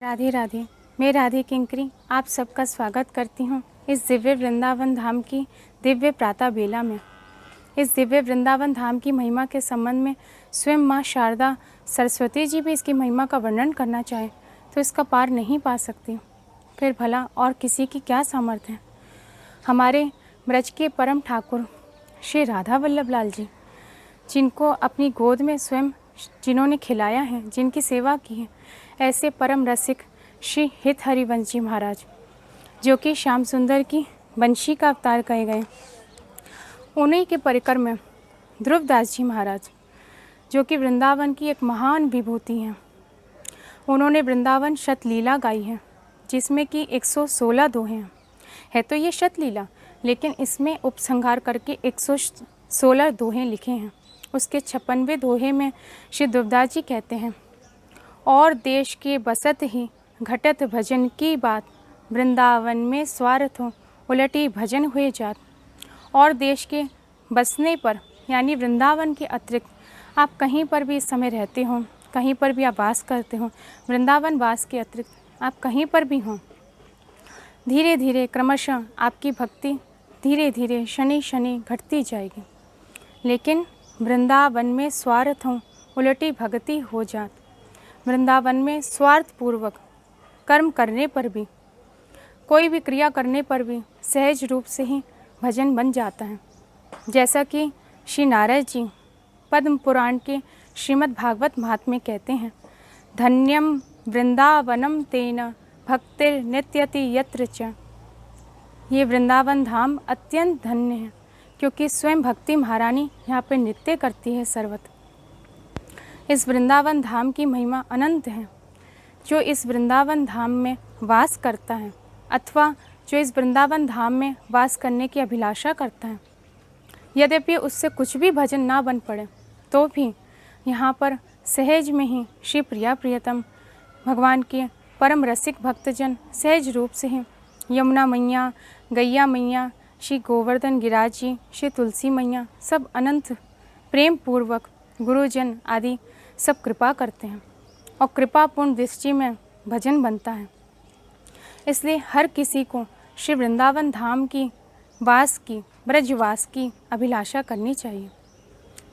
राधे राधे। मैं राधे किंकरी आप सबका स्वागत करती हूँ इस दिव्य वृंदावन धाम की दिव्य प्रातः बेला में। इस दिव्य वृंदावन धाम की महिमा के संबंध में स्वयं माँ शारदा सरस्वती जी भी इसकी महिमा का वर्णन करना चाहे तो इसका पार नहीं पा सकती, फिर भला और किसी की क्या सामर्थ्य है। हमारे ब्रज के परम ठाकुर श्री राधा वल्लभ लाल जी, जिनको अपनी गोद में स्वयं जिन्होंने खिलाया है, जिनकी सेवा की है, ऐसे परम रसिक श्री हित हरिवंश जी महाराज, जो कि श्याम सुंदर की वंशी का अवतार कहे गए, उन्हीं के परिकर में ध्रुवदास जी महाराज, जो कि वृंदावन की एक महान विभूति हैं। उन्होंने वृंदावन शतलीला गाई है, जिसमें कि 116 दोहे हैं। है तो ये शतलीला, लेकिन इसमें उपसंहार करके 116 दोहे लिखे हैं। उसके 56वें दोहे में श्री ध्रुवदास जी कहते हैं, और देश के बसत ही घटत भजन की बात, वृंदावन में स्वार्थ हो उलटी भजन हुए जात। और देश के बसने पर यानी वृंदावन के अतिरिक्त आप कहीं पर भी इस समय रहते हो, कहीं पर भी आप वास करते हो, वृंदावन वास के अतिरिक्त आप कहीं पर भी हों, धीरे धीरे क्रमशः आपकी भक्ति धीरे धीरे शनि शनि घटती जाएगी। लेकिन वृंदावन में स्वार्थ हो उलटी भक्ति हो जात। वृंदावन में स्वार्थ पूर्वक कर्म करने पर भी, कोई भी क्रिया करने पर भी सहज रूप से ही भजन बन जाता है। जैसा कि श्री नारद जी पद्म पुराण के श्रीमद् भागवत महात्म्य कहते हैं, धन्यम वृंदावनम तेन भक्तिर नित्यति यत्र च। ये वृंदावन धाम अत्यंत धन्य है, क्योंकि स्वयं भक्ति महारानी यहाँ पर नृत्य करती है सर्वत्र। इस वृंदावन धाम की महिमा अनंत है। जो इस वृंदावन धाम में वास करता है, अथवा जो इस वृंदावन धाम में वास करने की अभिलाषा करता है, यद्यपि उससे कुछ भी भजन ना बन पड़े, तो भी यहाँ पर सहज में ही श्री प्रिया प्रियतम भगवान के परम रसिक भक्तजन सहज रूप से ही यमुना मैया, गैया मैया, श्री गोवर्धन गिरिराज जी, श्री तुलसी मैया, सब अनंत प्रेम पूर्वक गुरुजन आदि सब कृपा करते हैं, और कृपापूर्ण दृष्टि में भजन बनता है। इसलिए हर किसी को श्री वृंदावन धाम की वास की, ब्रजवास की अभिलाषा करनी चाहिए।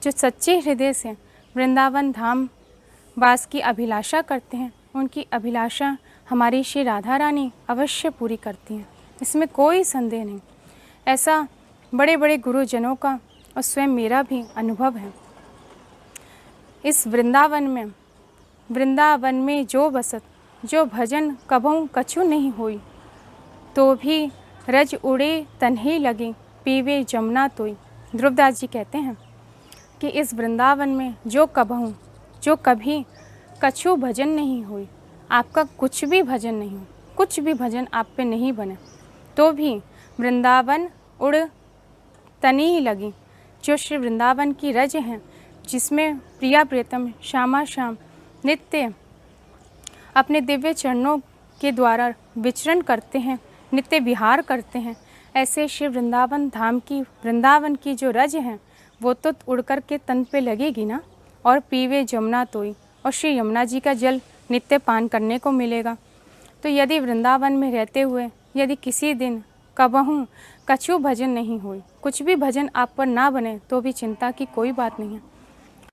जो सच्चे हृदय से वृंदावन धाम वास की अभिलाषा करते हैं, उनकी अभिलाषा हमारी श्री राधा रानी अवश्य पूरी करती हैं, इसमें कोई संदेह नहीं। ऐसा बड़े बड़े गुरुजनों का और स्वयं मेरा भी अनुभव है। इस वृंदावन में जो बसत, जो भजन कबहू कछु नहीं होई, तो भी रज उड़े तन्हे लगे पीवे जमुना तोई। ध्रुवदास जी कहते हैं कि इस वृंदावन में जो कबहू, जो कभी कछु भजन नहीं हुई, आपका कुछ भी भजन नहीं हो, कुछ भी भजन आप पे नहीं बने, तो भी वृंदावन उड़ तनी ही लगी। जो श्री वृंदावन की रज हैं, जिसमें प्रिया प्रियतम श्यामा श्याम नित्य अपने दिव्य चरणों के द्वारा विचरण करते हैं, नित्य विहार करते हैं, ऐसे श्री वृंदावन धाम की, वृंदावन की जो रज हैं, वो तो उड़ कर के तन पे लगेगी ना। और पीवे जमुना तोई, और श्री यमुना जी का जल नित्य पान करने को मिलेगा। तो यदि वृंदावन में रहते हुए यदि किसी दिन कबहू कछु भजन नहीं हुई, कुछ भी भजन आप पर ना बने, तो भी चिंता की कोई बात नहीं है।